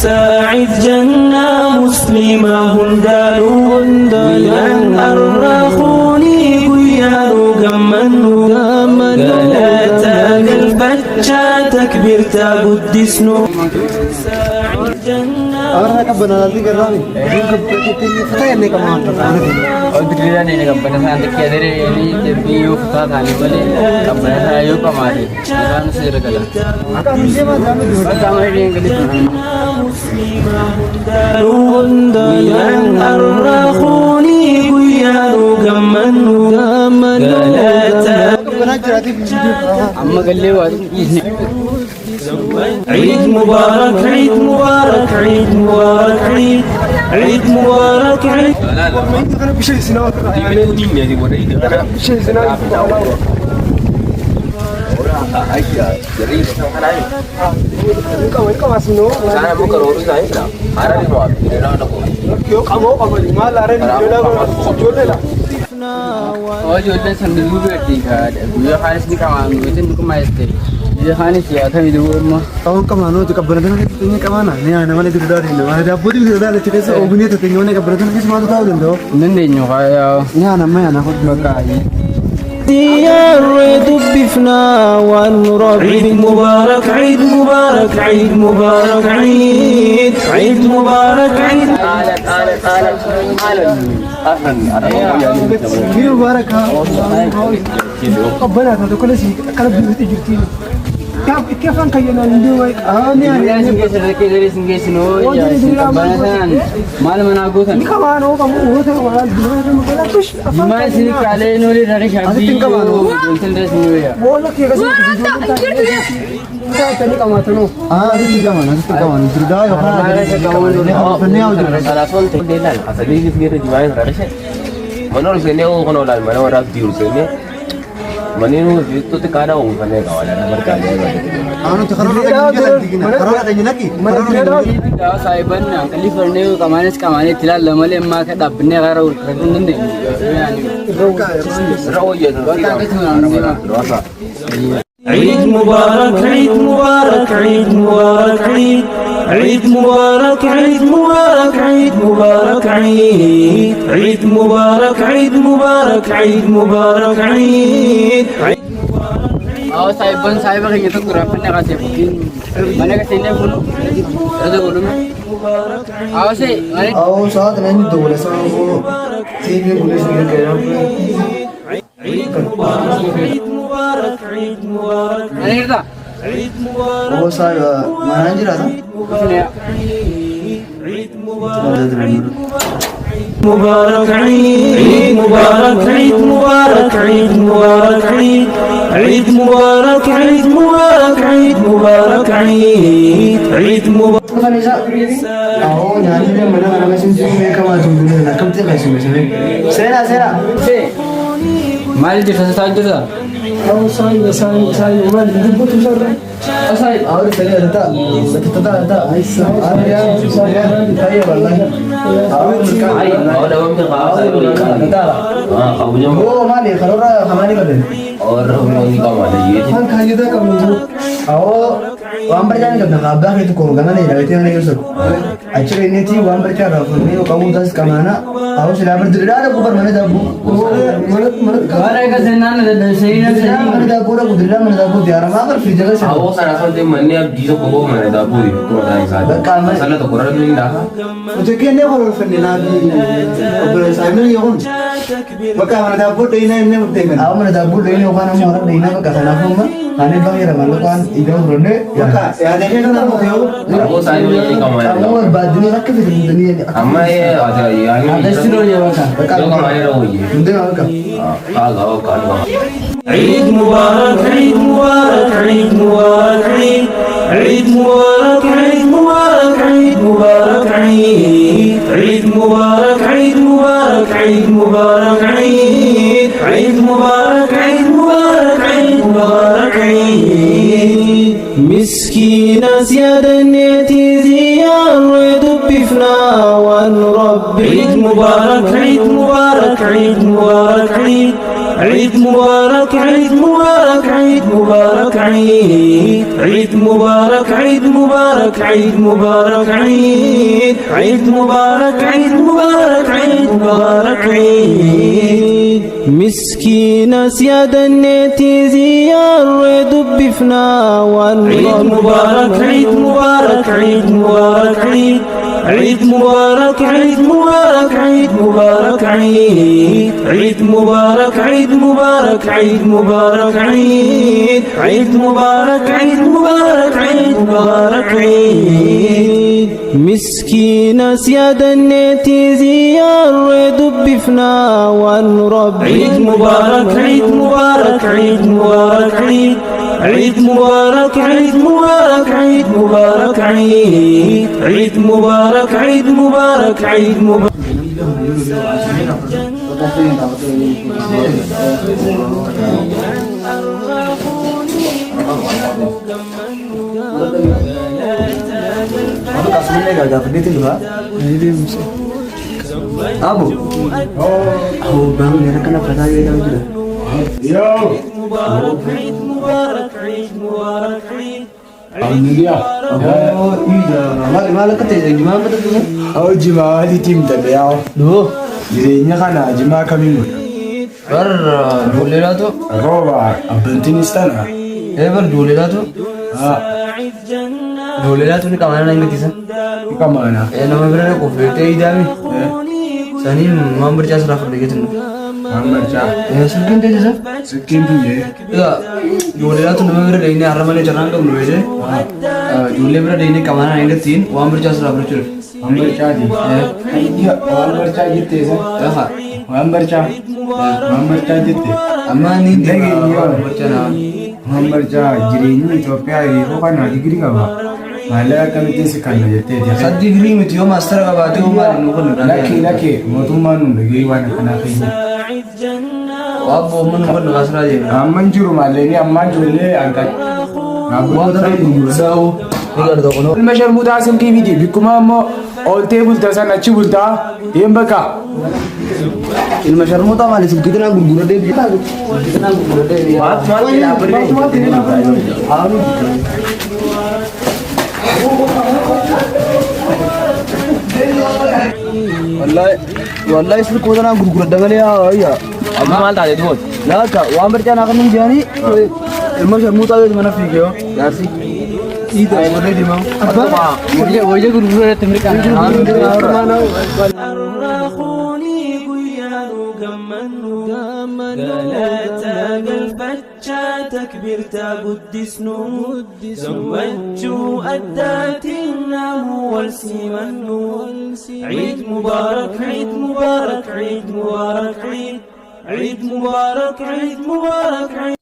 ساعد جنة مسلمة هندالو لأن أرخوني قيانو قمنو قلاتا قلبتشا تكبيرتا قدسنو ساعد جنة أنا كبنا لذي كرامي فتاة إني كمان और बिजली नहीं निकल बना था अंदर क्या दे रहे हैं ये जब भी यो फसा था नहीं बोले अब बना था यो कमारे दुकान से रखला आता मुझे बात जाने दो बस हमारे लिए गली لأن أرخوني قيانو قمنو قلاتا كبنا جراتي अम्मा गले वाली عيد مبارك عيد مبارك عيد مبارك عيد عيد مبارك عيد أنا بشيء سنوات بشيء سنوات kamu asno saya mau ke rumah saya tidak ada di luar di dalam aku kyo kamu di mana ada di dalam jodoh lah और जो इतने संदूक भी बैठी है ये खाने से कमान में तो नुक मारते ये खाने से आता है जो kamu kemana tuh kabarnya kan ini kemana nih anak mana itu dari ini ada apa itu dari cerita seorang itu tinggal nih kabarnya kan semua tahu dong नंदे न्यू खाया ini anak mana anak aku बकाई يرد بفنا ونربي عيد مبارك عيد مبارك عيد مبارك عيد عيد مبارك عيد ini mubarak kabarnya tuh kalau sih kalau begitu jadi كيف أنك ينادوا ini singgah sedikit dari singgah sino ya kebanyakan malam menagu kan كمان هو كم هو ده ولا دلوقتي ما كنا فيش gimana sih kalian nulis dari syabi jual dari sini ya بقول لك يا جماعة تاني كمان تنو دي كمان دي ده يا خلاص بني أو جرا alasan tidak asal ini sendiri jualan ada sih menurut saya aku kalau lalu mana orang diurus ini mana itu tuh kada orang sana kawalan berkali أنا تخرج لك dah sahiban yang California kemana tidak lama le mak ada bener gara urut nanti عيد مبارك عيد مبارك عيد مبارك عيد عيد مبارك عيد مبارك عيد مبارك عيد عيد مبارك عيد مبارك عيد مبارك عيد oh sahiban kayak gitu kurang kasih bikin mana kesini pun ada belum oh sih mana أو ساعات نحن دولة ساعات تيجي بوليس نيجي عيد مبارك عيد مبارك عيد مبارك mana itu عيد مبارك هو صار ما نجي هذا عيد مبارك مبارك عيد مبارك عيد مبارك عيد مبارك عيد عيد مبارك عيد مبارك عيد مبارك عيد عيد مبارك أو نحن mana masih sih كمان تقولون أنا كم تلاقي مثلا سينا sih mari di fase saja dah أو ساي ما ندبوت بسرعة أساي أو تلاقي ada هاي يا تاي والله أو ada orang yang kamu هو ما لي خلورا خماني كده orang yang kamu ada ये kan kaya dah kamu wan berjalan ke belakang abang itu kau gana nih dari tiang lagi actually ini sih wan berjalan ini kamu das kemana aku sudah berdiri ada bukan mana dah mana mana kesenangan ada sehingga mana dah pura berdiri mana dah pura tiara makan free jaga sih aku sana sampai mana yang bisa kau mana dah puri kau dah insaf salah tu korang ni dah मुझे क्या नहीं हो रहा है ना अभी साइमन ये कौन बका mana dah pura ini उठे kan aku mana dah pura ini orang nama orang ini apa kata nama mana ane bang ya malu kan itu ronde baka ya deh kan nama dia aku saya ni kamu ada kamu badnya nak ke dunia ni amma ye ada yang ada sih ya baka baka जो कमाए रहो ये dunia apa गाओ कान عيد مبارك عيد مبارك عيد مبارك عيد عيد مبارك عيد مبارك عيد مبارك عيد عيد مبارك عيد مبارك عيد مبارك عيد عيد مبارك عيد مبارك عيد مبارك عيد مسكين زيادة نيتي زيارة بفنا ونربي عيد مبارك عيد مبارك عيد مبارك عيد عيد مبارك عيد مبارك عيد مبارك عيد عيد مبارك عيد مبارك عيد مبارك عيد عيد مبارك عيد مبارك عيد مبارك عيد مسكين سيادة نيتي زيار دبفنا عيد مبارك عيد مبارك عيد مبارك عيد عيد مبارك عيد مبارك عيد مبارك عيد عيد مبارك عيد مبارك عيد مبارك عيد عيد مبارك عيد مبارك عيد مبارك عيد مسكين سيادة نيتي زيار دبفنا ونربي عيد مبارك عيد مبارك عيد مبارك عيد عيد مبارك عيد مبارك عيد مبارك عيد عيد مبارك عيد مبارك عيد مبارك Abu, oh bang, mereka kena pada dia tahu tidak? Yo, عيد مبارك عيد مبارك عيد Alhamdulillah. Oh iya, malah kata gimana kata tu? Oh, jemaah di tim tadi ya. Duh, Jirenya kana jemaah kami mu. bar boleh lah tu. Roba, abentin istana. Bar boleh lah tu. Ah, Boleh lah tu ni kamera lain kita. ika mana? Nama berapa kau fete idami? Sani mau berjas rafur lagi tu. Muhammad Shah. Sekian tu je. Sekian tu je. Ya, boleh lah tu nama berapa ini arah mana jalan kau boleh je. Boleh berapa ini kamera lain kita tin. Mau berjas rafur tu. Muhammad Shah di. Iya, Muhammad Shah gitu ya. Ya, Muhammad Shah. Muhammad Shah gitu. amma ni Lagi iya. bercana. Muhammad Shah jirenya Ethiopia itu kan degree apa? Malah kami tu sekarang jadi dia. Satu degree mesti yo master ka baat yo mal nukul Laki, motumman degree wana kana kini. Wah, boman nukul master aja. Amman juru malah ni amman jule angkat. Ngabu tak Sahu, ni kerja kono. المشهر متعسل كي فيديو بكم أما all table تسان أشي بولتا يم بكا Ilmu syarmu tahu malah kita nak guru deh kita nak guru deh. Maaf wallahi इसमें कोई ना guru deh करें या Amma mal tadi tu. لا का वहाँ पर क्या ना करने जानी ilmu syarmu tahu itu mana fikir यार सी itu yang mana di mana apa wajah guru deh mereka الراخوني قيان قمنو قالت الفتشة تكبير تقدس نود زوجوا أدات النام والسيمنو عيد مبارك عيد مبارك عيد مبارك عيد عيد مبارك عيد مبارك عيد